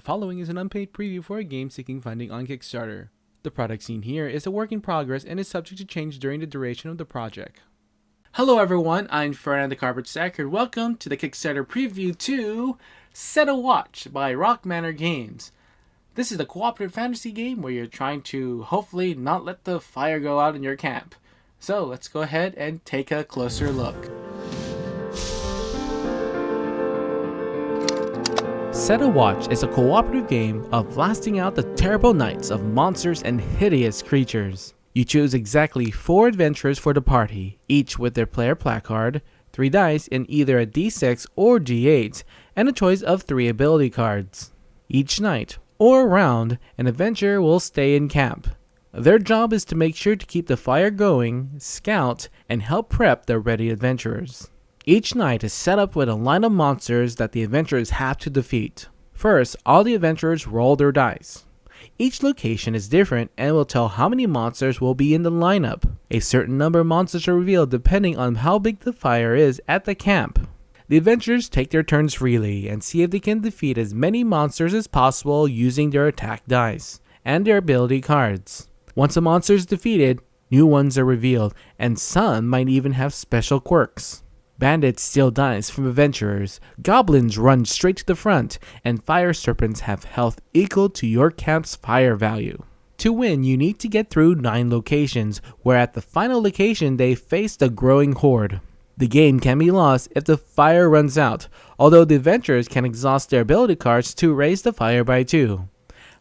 following is an unpaid preview for a game seeking funding on Kickstarter. The product seen here is a work in progress and is subject to change during the duration of the project. Hello everyone, I'm Ferdinand the Carpet Stacker, and welcome to the Kickstarter preview to Set a Watch by Rock Manor Games. This is a cooperative fantasy game where you're trying to hopefully not let the fire go out in your camp. So let's go ahead and take a closer look. Set a Watch is a cooperative game of blasting out the terrible nights of monsters and hideous creatures. You choose exactly 4 adventurers for the party, each with their player placard, 3 dice in either a d6 or d8, and a choice of 3 ability cards. Each night, or round, an adventurer will stay in camp. Their job is to make sure to keep the fire going, scout, and help prep the ready adventurers. Each night is set up with a line of monsters that the adventurers have to defeat. First, all the adventurers roll their dice. Each location is different and will tell how many monsters will be in the lineup. A certain number of monsters are revealed depending on how big the fire is at the camp. The adventurers take their turns freely and see if they can defeat as many monsters as possible using their attack dice and their ability cards. Once a monster is defeated, new ones are revealed, and some might even have special quirks. Bandits steal dice from adventurers, goblins run straight to the front, and fire serpents have health equal to your camp's fire value. To win, you need to get through 9 locations, where at the final location they face the growing horde. The game can be lost if the fire runs out, although the adventurers can exhaust their ability cards to raise the fire by 2.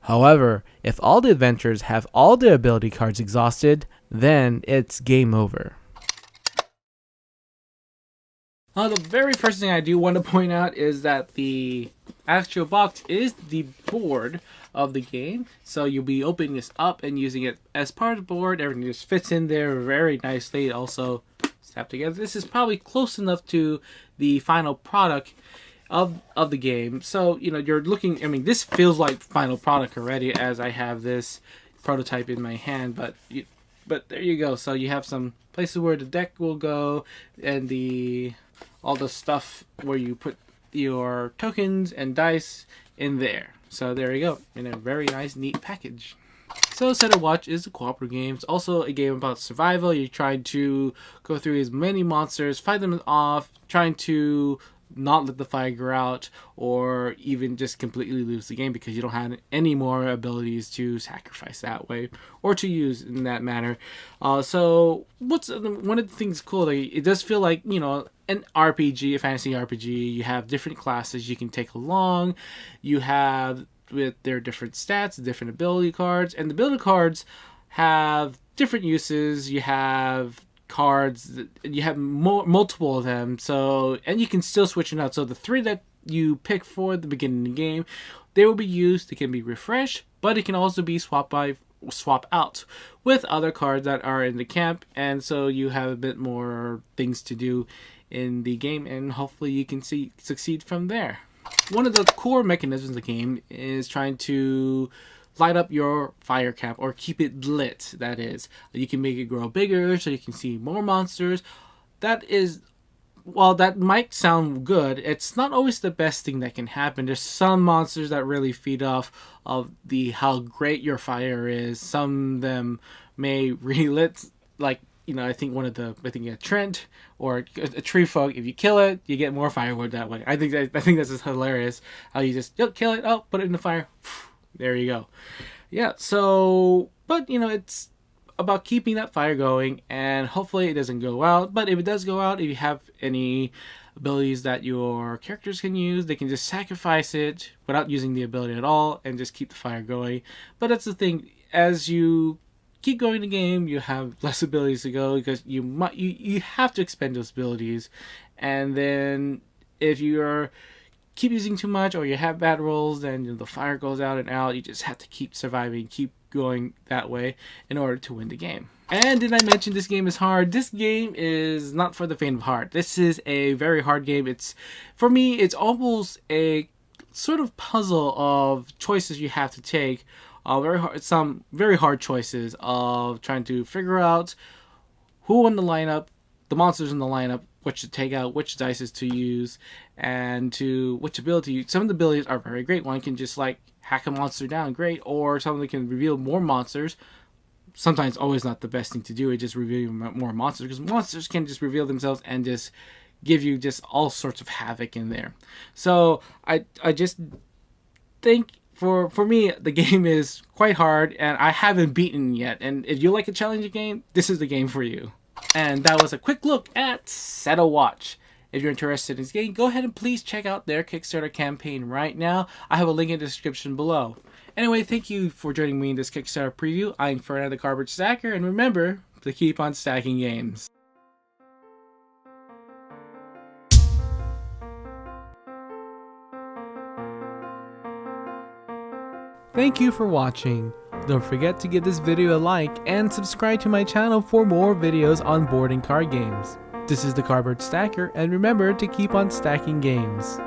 However, if all the adventurers have all their ability cards exhausted, then it's game over. The very first thing I do want to point out is that the actual box is the board of the game. So you'll be opening this up and using it as part of the board. Everything just fits in there very nicely. It also snapped together. This is probably close enough to the final product of the game. So, you're looking, this feels like final product already as I have this prototype in my hand. But there you go. So you have some places where the deck will go and all the stuff where you put your tokens and dice in there. So there you go, in a very nice, neat package. So Set a Watch is a cooperative game. It's also a game about survival. You're trying to go through as many monsters, fight them off, trying to not let the fire go out, or even just completely lose the game because you don't have any more abilities to sacrifice that way or to use in that manner. So what's one of the things cool, it does feel like an RPG, a fantasy RPG. You have different classes you can take along. You have with their different stats, different ability cards, and the ability cards have different uses. You have cards, you have multiple of them, and you can still switch it out. So the 3 that you pick for the beginning of the game, they will be used. They can be refreshed, but it can also be swap out with other cards that are in the camp, and so you have a bit more things to do in the game, and hopefully you can succeed from there. One of the core mechanisms of the game is trying to light up your fire camp, or keep it lit, that is. You can make it grow bigger so you can see more monsters. While that might sound good, it's not always the best thing that can happen. There's some monsters that really feed off of how great your fire is. Some of them may relit, like, I think a Trent or a tree folk, if you kill it, you get more firewood that way. I think that's just hilarious how you just kill it, put it in the fire. There you go. Yeah, so, but, it's about keeping that fire going, and hopefully it doesn't go out. But if it does go out, if you have any abilities that your characters can use, they can just sacrifice it without using the ability at all and just keep the fire going. But that's the thing, as you keep going in the game, you have less abilities to go because you have to expend those abilities. And then if you're keep using too much or you have bad rolls, then the fire goes out and out. You just have to keep surviving, keep going that way in order to win the game. And did I mention this game is hard? This game is not for the faint of heart. This is a very hard game. For me, it's almost a sort of puzzle of choices you have to take. Some very hard choices of trying to figure out who in the lineup, the monsters in the lineup, what to take out, which dice to use, and to which ability. Some of the abilities are very great. One can just like hack a monster down, great, or something can reveal more monsters. Sometimes always not the best thing to do. It just reveal more monsters, because monsters can just reveal themselves and just give you just all sorts of havoc in there. So I just think for me the game is quite hard, and I haven't beaten yet. And if you like a challenging game, this is the game for you. And that was a quick look at Set a Watch. If you're interested in this game, go ahead and please check out their Kickstarter campaign right now. I have a link in the description below. Anyway, thank you for joining me in this Kickstarter preview. I'm Ferdinand the Cardboard Stacker, and remember to keep on stacking games. Thank you for watching. Don't forget to give this video a like and subscribe to my channel for more videos on board and card games. This is the Cardboard Stacker, and remember to keep on stacking games.